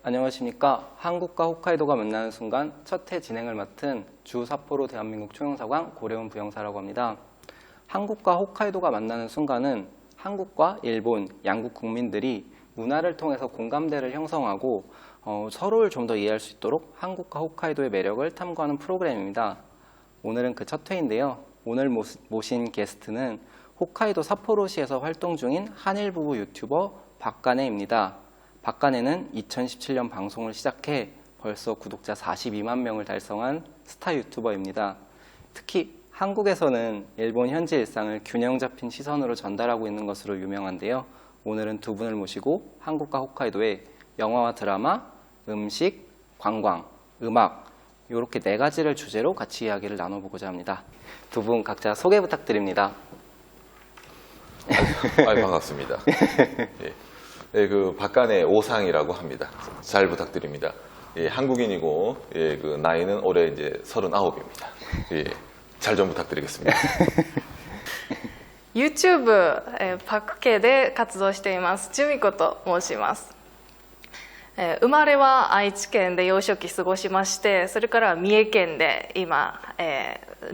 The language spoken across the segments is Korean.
안녕하십니까. 한국과 홋카이도가 만나는 순간 첫 회 진행을 맡은 주 삿포로 대한민국 총영사관 고려운 부영사라고 합니다. 한국과 홋카이도가 만나는 순간은 한국과 일본 양국 국민들이 문화를 통해서 공감대를 형성하고 서로를 좀 더 이해할 수 있도록 한국과 홋카이도의 매력을 탐구하는 프로그램입니다. 오늘은 그 첫 회인데요. 오늘 모신 게스트는 홋카이도 삿포로시에서 활동 중인 한일 부부 유튜버 박간혜입니다. 박간혜는 2017년 방송을 시작해 벌써 구독자 42만 명을 달성한 스타 유튜버입니다. 특히 한국에서는 일본 현지 일상을 균형 잡힌 시선으로 전달하고 있는 것으로 유명한데요. 오늘은 두 분을 모시고 한국과 홋카이도의 영화와 드라마, 음식, 관광, 음악 이렇게 네 가지를 주제로 같이 이야기를 나눠보고자 합니다. 두 분 각자 소개 부탁드립니다. 반갑습니다. 예. 네, 박간혜 오상이라고 합니다. 잘 부탁드립니다. 예, 한국인이고 나이는 올해 이제 39입니다. 예, 잘 좀 부탁드리겠습니다. YouTube パク系で活動していますジュミコと申します。生まれは愛知県で幼少期過ごしまして、それから三重県で今、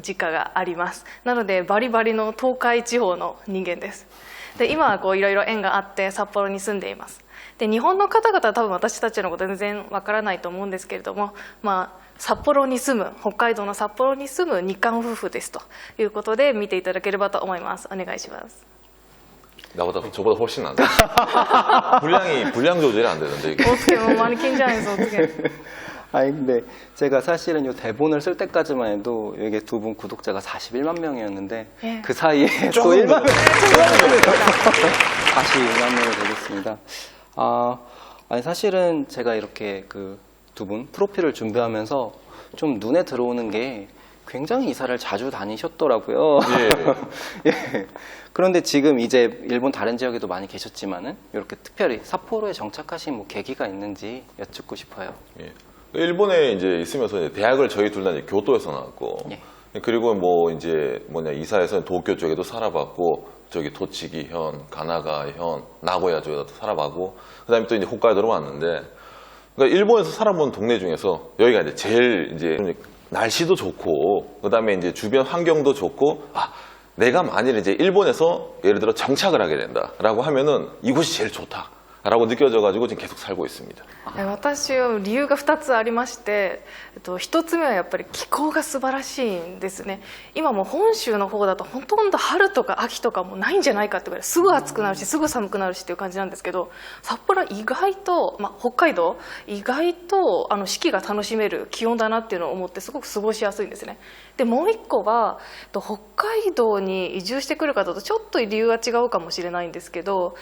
実家があります。なのでバリバリの東海地方の人間です。で今はいろいろ縁があって札幌に住んでいます。で日本の方々は多分私たちのこと全然わからないと思うんですけれども、札幌に住む北海道の札幌に住む日韓夫婦ですということで見ていただければと思います。お願いします。 저보다 훨씬 낫네. 분량 조절이 안 되는데 이게. 어떻게 뭐 많이 긴장해서 어떻게? 아니 근데 제가 사실은 이 대본을 쓸 때까지만 해도 이게 두 분 구독자가 41만 명이었는데 예. 그 사이에 또 1만 명 42만 명이 되겠습니다. 아니 사실은 제가 이렇게 그 두 분 프로필을 준비하면서 좀 눈에 들어오는 게 굉장히 이사를 자주 다니셨더라고요. 예. 예. 그런데 지금 이제 일본 다른 지역에도 많이 계셨지만은 이렇게 특별히 삿포로에 정착하신 뭐 계기가 있는지 여쭙고 싶어요. 예. 일본에 이제 있으면서 이제 대학을 저희 둘 다 교토에서 나왔고, 예. 그리고 이사에서 도쿄 쪽에도 살아봤고, 저기 토치기현, 가나가현, 나고야 쪽에도 살아봤고, 그다음에 또 이제 홋카이도로 왔는데, 그러니까 일본에서 살아본 동네 중에서 여기가 이제 제일 이제 날씨도 좋고, 그다음에 이제 주변 환경도 좋고, 내가 만일 이제 일본에서 예를 들어 정착을 하게 된다라고 하면은 이곳이 제일 좋다라고 느껴져가지고 지금 계속 살고 있습니다. 私は理由が2つありまして、1つ目はやっぱり気候が素晴らしいんですね。今も本州の方だとほとんど春とか秋とかもないんじゃないかってぐらいすぐ暑くなるしすぐ寒くなるしっていう感じなんですけど、札幌は意外と、北海道意外と四季が楽しめる気温だなっていうのを思ってすごく過ごしやすいんですね。でもう一個は北海道に移住してくる方とちょっと理由が違うかもしれないんですけど、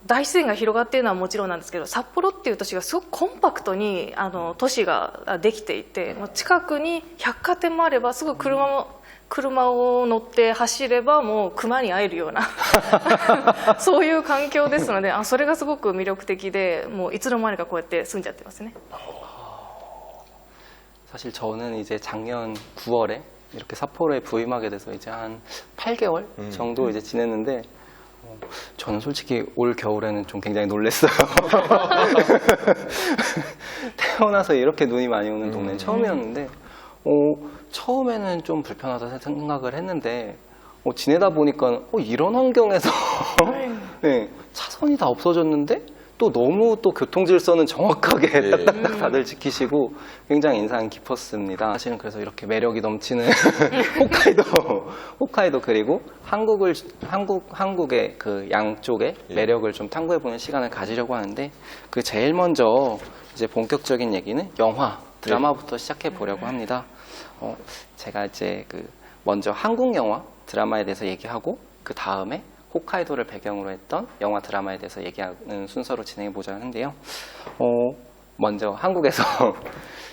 大自然が広がっているのはもちろんなんですけど、札幌っていう都市がすごくコンパクトに都市ができていて、近くに百貨店もあればすぐ車を乗って走ればもう熊に会えるようなそういう環境ですので、それがすごく魅力的で、もういつの間にかこうやって住んじゃってますね。 사실 저는 이제 작년 9월에 이렇게 삿포로에 부임하게 돼서 이제 한 8개월 정도 이제 지냈는데, 저는 솔직히 올 겨울에는 좀 굉장히 놀랐어요. 태어나서 이렇게 눈이 많이 오는 동네는 처음이었는데, 처음에는 좀 불편하다 생각을 했는데, 지내다 보니까 이런 환경에서 네, 차선이 다 없어졌는데 또 너무 또 교통 질서는 정확하게 딱딱딱 다들 지키시고 굉장히 인상 깊었습니다. 사실은 그래서 이렇게 매력이 넘치는 홋카이도 그리고 한국의 그 양쪽의 매력을 좀 탐구해보는 시간을 가지려고 하는데, 그 제일 먼저 이제 본격적인 얘기는 영화, 드라마부터 시작해 보려고 합니다. 제가 이제 먼저 한국 영화, 드라마에 대해서 얘기하고 그 다음에 홋카이도를 배경으로 했던 영화 드라마에 대해서 얘기하는 순서로 진행해 보자 하는데요. 먼저 한국에서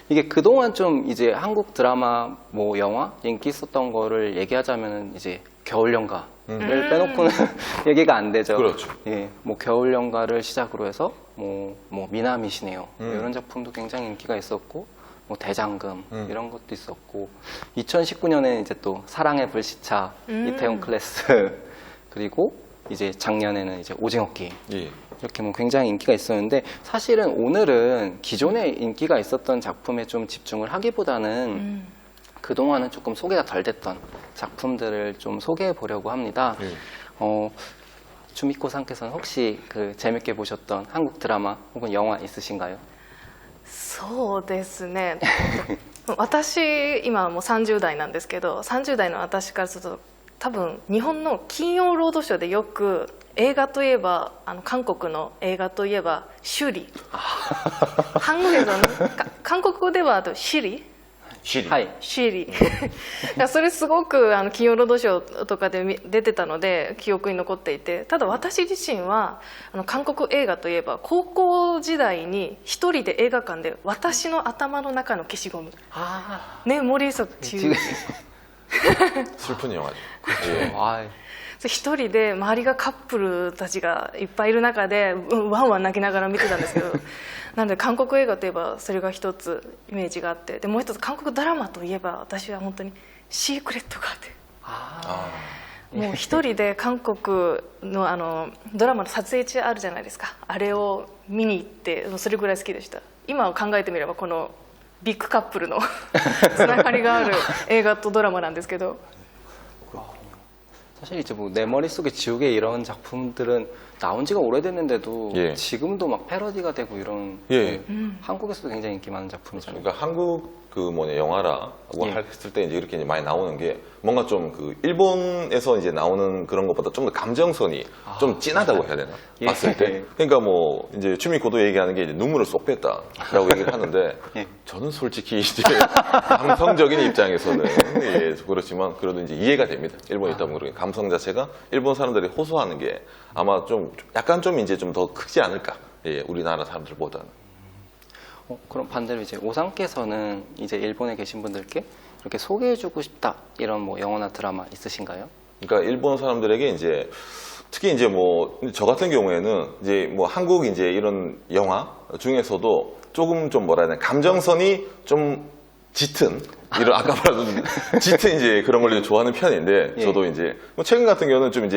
이게 그동안 좀 이제 한국 드라마 뭐 영화 인기 있었던 거를 얘기하자면은 이제 겨울연가를 빼놓고는 얘기가 안 되죠. 그렇죠. 예, 뭐 겨울연가를 시작으로 해서 뭐 미남이시네요. 이런 작품도 굉장히 인기가 있었고, 뭐 대장금 이런 것도 있었고, 2019년에는 이제 또 사랑의 불시차 이태원 클래스, 그리고 이제 작년에는 이제 오징어 게임. 예. 이렇게 뭐 굉장히 인기가 있었는데 사실은 오늘은 기존에 인기가 있었던 작품에 좀 집중을 하기보다는 그동안은 조금 소개가 덜 됐던 작품들을 좀 소개해 보려고 합니다. 주미코さん께서는 혹시 그 재밌게 보셨던 한국 드라마 혹은 영화 있으신가요? そうですね私今もう30代なんですけど30代の私からすると多分日本の金曜ロードショーでよく映画といえば韓国の映画といえばシュリ한국에서는韓国語ではシリシリ。はい。シリそれすごく金曜ロードショーとかで出てたので記憶に残っていて、ただ私自身は韓国映画といえば高校時代に一人で映画館で私の頭の中の消しゴム 아, 내 머리에서 지우개 슬픈 영화죠. 아, 一人で周りがカップルたちがいっぱいいる中でワンワン泣きながら見てたんですけどなので韓国映画といえばそれが一つイメージがあって、でもう一つ韓国ドラマといえば私は本当にシークレットがあって 아. もう一人で韓国のドラマの撮影中あるじゃないですか、あれを見に行ってそれぐらい好きでした。今考えてみればこのビッグカップルのつながりがある映画とドラマなんですけど 사실 이제 뭐 내 머릿속에 지우개 이런 작품들은 나온 지가 오래됐는데도 예. 지금도 막 패러디가 되고 이런 예. 한국에서도 굉장히 인기 많은 작품이잖아요. 그러니까 한국 그 뭐냐 영화라고 예. 했을 때 이제 이렇게 이제 많이 나오는 게 뭔가 좀 그 일본에서 이제 나오는 그런 것보다 좀 더 감정선이 좀 진하다고 해야 되나? 예. 봤을 때. 그러니까 뭐 이제 추미코도 얘기하는 게 이제 눈물을 쏙 뺐다라고 얘기를 하는데 예. 저는 솔직히 이제 감성적인 입장에서는 예, 그렇지만 그래도 이제 이해가 됩니다. 일본에 있다 보면 그렇게 감성 자체가 일본 사람들이 호소하는 게 아마 좀 약간 좀 이제 좀 더 크지 않을까? 예, 우리나라 사람들보다는. 그럼 반대로 이제 오상께서는 이제 일본에 계신 분들께 이렇게 소개해주고 싶다 이런 뭐 영화나 드라마 있으신가요? 그러니까 일본 사람들에게 이제 특히 이제 뭐 저 같은 경우에는 이제 뭐 한국 이제 이런 영화 중에서도 조금 좀 뭐라 해야 되나 감정선이 좀 짙은 이런 아까 말한 짙은 이제 그런 걸 좋아하는 편인데 예. 저도 이제 뭐 최근 같은 경우는 좀 이제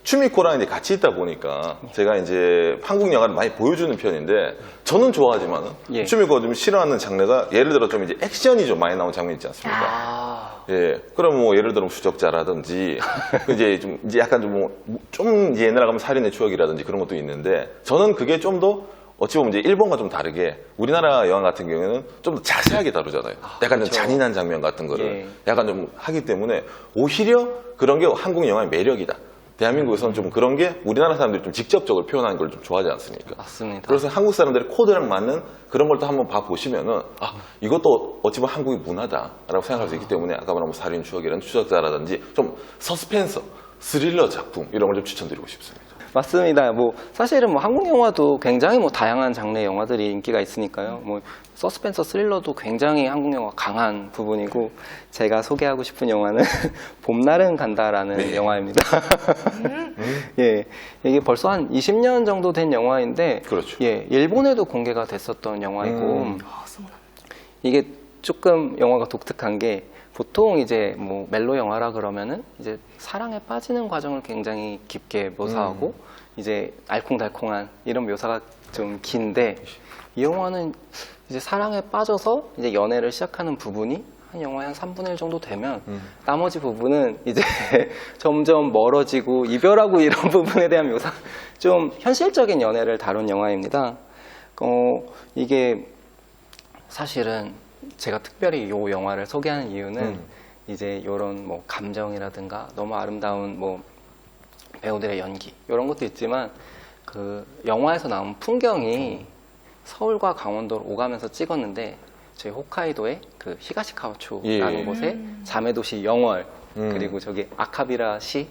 추미코랑 이제 같이 있다 보니까 제가 이제 한국 영화를 많이 보여주는 편인데 저는 좋아하지만 예. 추미코가 좀 싫어하는 장르가 예를 들어 좀 이제 액션이 좀 많이 나오는 장면 있지 않습니까? 아, 예, 그럼 뭐 예를 들어 수적자라든지 이제 좀 이제 약간 좀 이제 옛날 가면 살인의 추억이라든지 그런 것도 있는데 저는 그게 좀 더 어찌 보면 이제 일본과 좀 다르게 우리나라 영화 같은 경우에는 좀 더 자세하게 다루잖아요. 약간 좀 그렇죠. 잔인한 장면 같은 거를 예. 약간 좀 하기 때문에 오히려 그런 게 한국 영화의 매력이다. 대한민국에서는 좀 그런 게 우리나라 사람들이 좀 직접적으로 표현하는 걸 좀 좋아하지 않습니까? 맞습니다. 그래서 한국 사람들의 코드랑 맞는 그런 걸 또 한번 봐보시면은 아 이것도 어찌 보면 한국의 문화다라고 생각할 수 있기 때문에 아까 말한 뭐 살인 추억이라는 추적자라든지 좀 서스펜서, 스릴러 작품 이런 걸 좀 추천드리고 싶습니다. 맞습니다. 뭐 사실은 뭐 한국 영화도 굉장히 뭐 다양한 장르의 영화들이 인기가 있으니까요. 뭐 서스펜서 스릴러도 굉장히 한국 영화 강한 부분이고 제가 소개하고 싶은 영화는 봄날은 간다라는 네. 영화입니다. 예, 이게 벌써 한 20년 정도 된 영화인데 그렇죠. 예, 일본에도 공개가 됐었던 영화이고 あそうなんだ 이게 조금 영화가 독특한 게 보통 이제 뭐 멜로 영화라 그러면은 이제 사랑에 빠지는 과정을 굉장히 깊게 묘사하고 이제 알콩달콩한 이런 묘사가 좀 긴데 이 영화는 이제 사랑에 빠져서 이제 연애를 시작하는 부분이 한 영화의 한 3분의 1 정도 되면 나머지 부분은 이제 점점 멀어지고 이별하고 이런 부분에 대한 묘사 좀 현실적인 연애를 다룬 영화입니다. 이게 사실은 제가 특별히 이 영화를 소개하는 이유는 이제 이런 뭐 감정이라든가 너무 아름다운 뭐 배우들의 연기 이런 것도 있지만 그 영화에서 나온 풍경이 서울과 강원도를 오가면서 찍었는데 저희 홋카이도의 그 히가시카와초라는 예. 곳에 자매도시 영월 음. 그리고 저기 아카비라시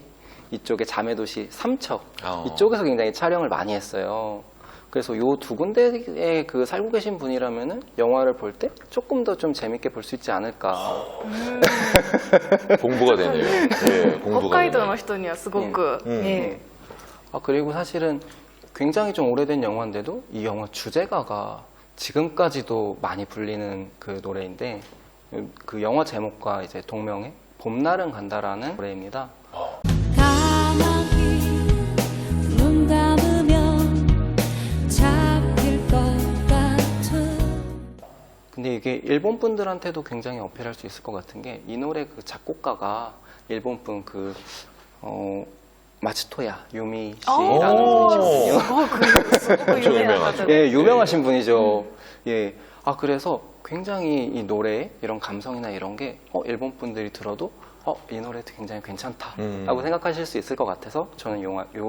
이쪽에 자매도시 삼척 아. 이쪽에서 굉장히 촬영을 많이 했어요. 그래서 요 두 군데에 그 살고 계신 분이라면은 영화를 볼 때 조금 더 좀 재밌게 볼 수 있지 않을까. 공부가 되네요. 예, 北 공부가 海道 되네요. の人にはすごく、え아, 그리고 사실은 굉장히 좀 오래된 영화인데도 이 영화 주제가가 지금까지도 많이 불리는 그 노래인데 그 영화 제목과 이제 동명의 봄날은 간다라는 노래입니다. 가만히 눈 감으면 근데 이게 일본 분들한테도 굉장히 어필할 수 있을 것 같은 게 이 노래 그 작곡가가 일본 분 마츠토야 유미 씨라는 오. 분이시거든요. すごく有名な方で 예, 유명하신 분이죠. 예. 아, 그래서 굉장히 이 노래에 이런 감성이나 이런 게, 일본 분들이 들어도, 이 노래도 굉장히 괜찮다라고 생각하실 수 있을 것 같아서 저는 이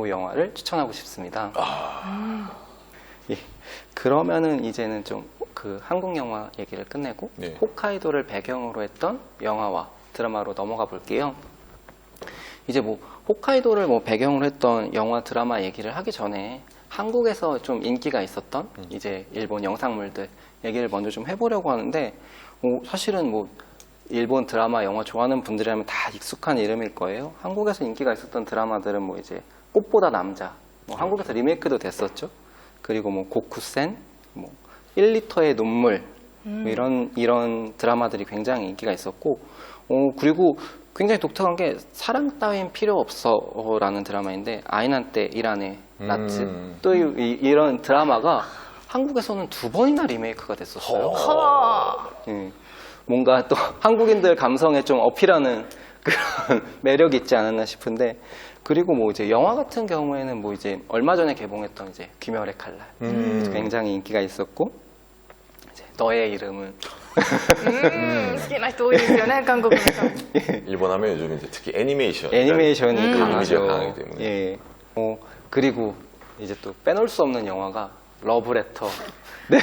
영화를 추천하고 싶습니다. 예. 그러면은 이제는 좀 그 한국 영화 얘기를 끝내고, 네. 홋카이도를 배경으로 했던 영화와 드라마로 넘어가 볼게요. 이제 뭐 홋카이도를 뭐 배경으로 했던 영화 드라마 얘기를 하기 전에 한국에서 좀 인기가 있었던 이제 일본 영상물들 얘기를 먼저 좀 해보려고 하는데 사실은 뭐 일본 드라마 영화 좋아하는 분들이라면 다 익숙한 이름일 거예요. 한국에서 인기가 있었던 드라마들은 뭐 이제 꽃보다 남자, 뭐 한국에서 리메이크도 됐었죠. 그리고 뭐 고쿠센, 뭐 1리터의 눈물 뭐 이런 드라마들이 굉장히 인기가 있었고 그리고 굉장히 독특한 게 사랑 따윈 필요 없어라는 드라마인데 아이난테 이란의 나츠 또 이런 드라마가 한국에서는 2번이나 리메이크가 됐었어요. 예, 뭔가 또 한국인들 감성에 좀 어필하는 그런 매력이 있지 않았나 싶은데 그리고 뭐 이제 영화 같은 경우에는 뭐 이제 얼마 전에 개봉했던 이제 귀멸의 칼날 굉장히 인기가 있었고 이제 너의 이름은 好きな人多いですよね韓国の人 일본 하면 요즘 이제 특히 애니메이션. 애니메이션이 이미지가 강하죠. 강하기 때문에. 예. 그리고 이제 또 빼놓을 수 없는 영화가 러브레터. 네.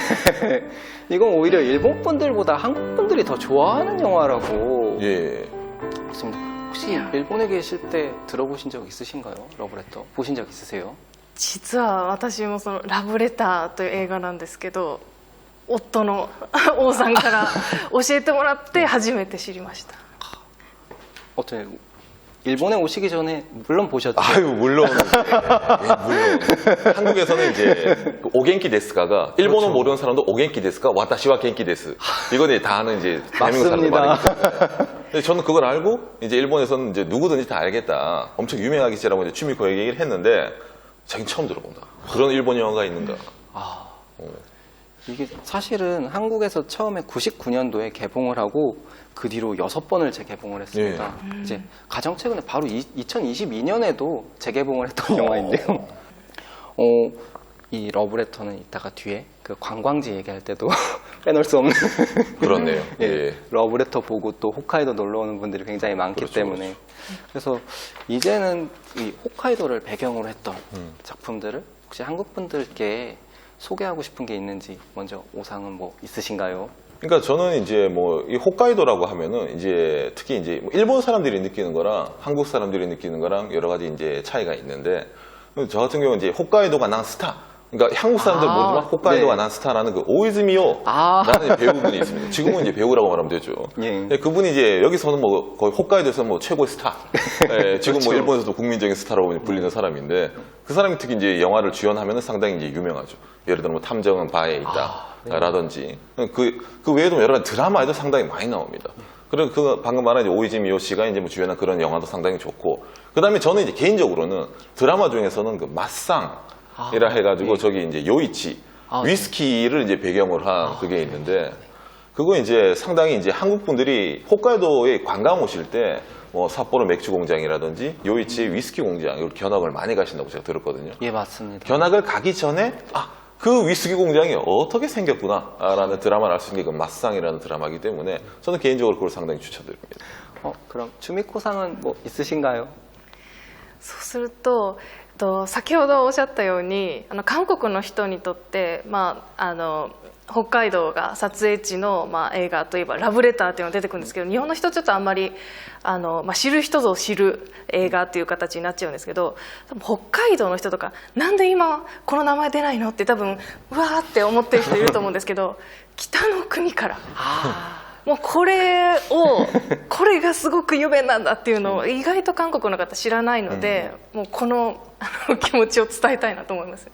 이건 오히려 일본 분들보다 한국 분들이 더 좋아하는 영화라고. 예. 그렇습니다. 혹시 일본에 계실 때 들어보신 적 있으신가요? 러브레터 보신 적 있으세요? 実は私もそのラブレターという映画なんですけど夫の王さんから教えてもらって初めて知りました 어때? 일본에 오시기 전에 물론 보셨죠? 아유 물론 물론 한국에서는 이제 그 오겐키 데스카가 일본어 그렇죠. 모르는 사람도 오겐키 데스카 와타시와 겐키 데스 이건 이제 다 아는 이제 대한민국 사람들 맞습니다. 말이죠. 근데 저는 그걸 알고 이제 일본에서는 이제 누구든지 다 알겠다 엄청 유명하겠지라고 이제 취미코 얘기를 했는데 자기 처음 들어본다 그런 일본 영화가 있는가. 이게 사실은 한국에서 처음에 99년도에 개봉을 하고 그 뒤로 6번을 재개봉을 했습니다. 이제 가장 최근에 바로 2022년에도 재개봉을 했던 영화인데요. 이 러브레터는 이따가 뒤에 그 관광지 얘기할 때도 빼놓을 수 없는 그렇네요. 예, 예. 러브레터 보고 또 홋카이도 놀러 오는 분들이 굉장히 많기 그렇죠, 때문에 그래서 이제는 이 홋카이도를 배경으로 했던 작품들을 혹시 한국 분들께 소개하고 싶은 게 있는지 먼저 오상은 뭐 있으신가요? 그러니까 저는 이제 뭐 이 홋카이도라고 하면은 이제 특히 이제 뭐 일본 사람들이 느끼는 거랑 한국 사람들이 느끼는 거랑 여러 가지 이제 차이가 있는데 저 같은 경우는 이제 홋카이도가 난 스타. 그러니까 한국 사람들 모르지만 홋카이도가 네. 난 스타라는 그 오이즈미오라는 배우분이 있습니다. 지금은 이제 배우라고 말하면 되죠. 예. 근데 그분이 이제 여기서는 뭐 거의 홋카이도에서 뭐 최고의 스타. 예, 지금 뭐 그렇죠. 일본에서도 국민적인 스타라고 불리는 사람인데 그 사람이 특히 이제 영화를 주연하면은 상당히 이제 유명하죠. 예를 들어 뭐 탐정은 바에 있다. 라든지 그 외에도 여러 가지 드라마에도 상당히 많이 나옵니다. 그리고 그 방금 말한 이제 오이지 미오 씨가 이제 뭐 주연한 그런 영화도 상당히 좋고 그다음에 저는 이제 개인적으로는 드라마 중에서는 그 맛상이라 해가지고 저기 이제 요이치 위스키를 이제 배경으로 한 그게 있는데 그거 이제 상당히 이제 한국 분들이 홋카이도에 관광 오실 때 뭐 삿포로 맥주 공장이라든지 요이치 위스키 공장 이걸 견학을 많이 가신다고 제가 들었거든요. 예, 맞습니다. 견학을 가기 전에 그 위스키 공장이 어떻게 생겼구나라는 드라마를 알 수 있는 게 그 맛상이라는 드라마이기 때문에 저는 개인적으로 그걸 상당히 추천드립니다. 그럼 추미코상은 뭐 있으신가요? そうすると先ほどおっしゃったように韓国の人にとって、北海道が撮影地の、映画といえばラブレターっていうのが出てくるんですけど日本の人ちょっとあんまり知る人ぞ知る映画っていう形になっちゃうんですけど多分北海道の人とかなんで今この名前出ないのって多分うわーって思ってる人いると思うんですけど北の国からもうこれがすごく有名なんだっていうのを意外と韓国の方知らないので、もうこの気持ちを伝えたいなと思います。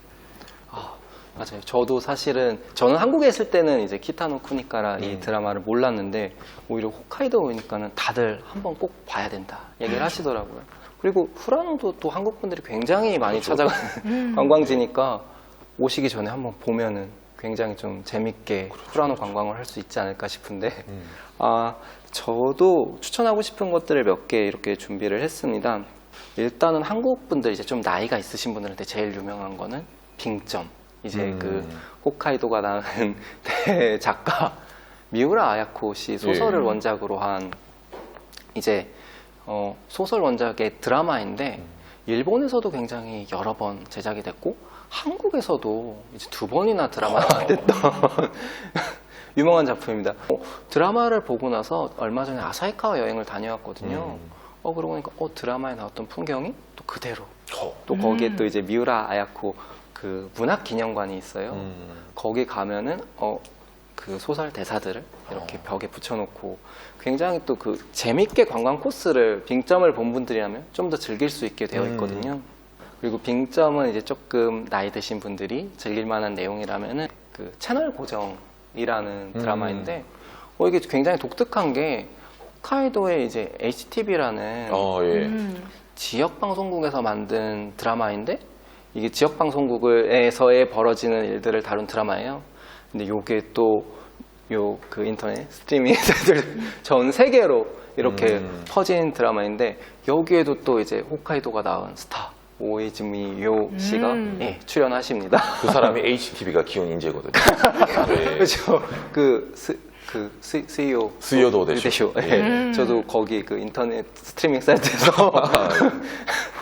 맞아요. 저도 사실은 저는 한국에 있을 때는 이제 키타노 쿠니카라 이 드라마를 몰랐는데 오히려 홋카이도 오니까는 다들 한번 꼭 봐야 된다 얘기를 하시더라고요. 그리고 후라노도 또 한국 분들이 굉장히 많이 찾아가는 관광지니까 오시기 전에 한번 보면은 굉장히 좀 재밌게 후라노 관광을 할 수 있지 않을까 싶은데 저도 추천하고 싶은 것들을 몇 개 이렇게 준비를 했습니다. 일단은 한국 분들 이제 좀 나이가 있으신 분들한테 제일 유명한 거는 빙점. 이제 그 홋카이도가 낳은 작가 미우라 아야코 씨 소설을 예. 원작으로 한 이제 소설 원작의 드라마인데 일본에서도 굉장히 여러 번 제작이 됐고 한국에서도 이제 2번이나 드라마가 됐던 유명한 작품입니다. 드라마를 보고 나서 얼마 전에 아사히카와 여행을 다녀왔거든요. 그러고 보니까 드라마에 나왔던 풍경이 또 그대로 또 거기에 또 이제 미우라 아야코 그 문학기념관이 있어요. 거기 가면은 그 소설 대사들을 이렇게 벽에 붙여놓고 굉장히 또 그 재밌게 관광 코스를 빙점을 본 분들이라면 좀 더 즐길 수 있게 되어 있거든요. 그리고 빙점은 이제 조금 나이 드신 분들이 즐길 만한 내용이라면은 그 채널 고정이라는 드라마인데 이게 굉장히 독특한 게 홋카이도의 이제 HTV라는 예. 지역 방송국에서 만든 드라마인데 이게 지역 방송국에서의 벌어지는 일들을 다룬 드라마예요. 근데 요게 또 그 인터넷 스트리밍 전 세계로 이렇게 퍼진 드라마인데 여기에도 또 이제 홋카이도가 나온 스타 오이즈미 요 씨가 예, 출연하십니다. 그 사람이 HTV가 키운 인재거든요. 네. 그렇죠. 수요 수요도 대쇼. 예. 저도 거기 그 인터넷 스트리밍 사이트에서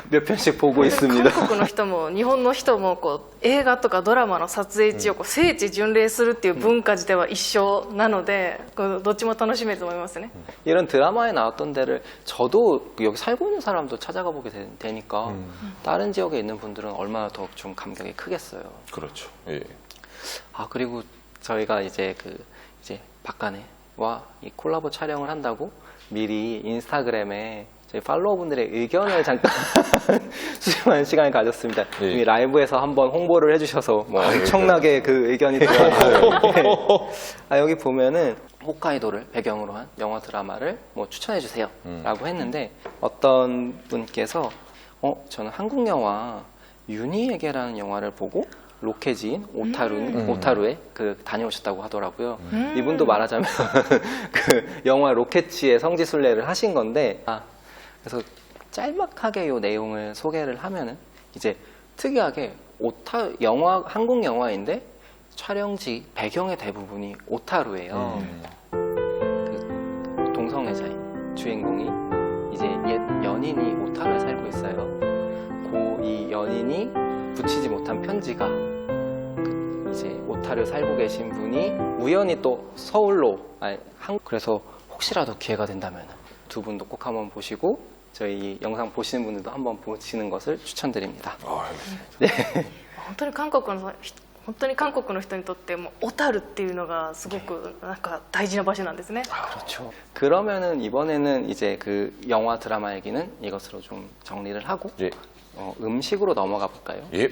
몇 편씩 보고 있습니다. 韓国の人も日本の人もこう映画とかドラマの撮影地をこう聖地巡礼するっていう文化自体は一緒なのでこうどっちも楽しめると思いますね。 이런 드라마에 나왔던 데를 저도 여기 살고 있는 사람도 찾아가 보게 되니까 다른 지역에 있는 분들은 얼마나 더 좀 감격이 크겠어요. 그렇죠. 예. 그리고 저희가 이제 이제 박간애와 이 콜라보 촬영을 한다고 미리 인스타그램에 저희 팔로워분들의 의견을 잠깐 수렴하는 시간을 가졌습니다. 예. 이미 라이브에서 한번 홍보를 해주셔서 뭐 엄청나게 그 의견이 네. 들어왔어요. 여기 보면은 홋카이도를 배경으로 한 영화 드라마를 뭐 추천해주세요 라고 했는데 어떤 분께서 저는 한국 영화 윤희에게라는 영화를 보고 로케지인 오타루에 다녀오셨다고 하더라고요. 이분도 말하자면 그 영화 로켓지의 성지순례를 하신 건데 그래서 짤막하게 이 내용을 소개를 하면은 이제 특이하게 한국 영화인데 촬영지 배경의 대부분이 오타루예요. 그 동성애자인 주인공이 이제 옛 연인이 오타루에 살고 있어요. 이 연인이 붙이지 못한 편지가 이제 오타루 살고 계신 분이 우연히 또 서울로 그래서 혹시라도 기회가 된다면 두 분도 꼭 한번 보시고 저희 영상 보시는 분들도 한번 보시는 것을 추천드립니다. 네. 本当に韓国の人にとっても小樽っていうのがすごくなんか大事な場所なんですね。 그렇죠. 그러면은 이번에는 이제 그 영화 드라마 얘기는 이것으로 좀 정리를 하고 예. 음식으로 넘어가 볼까요? 예.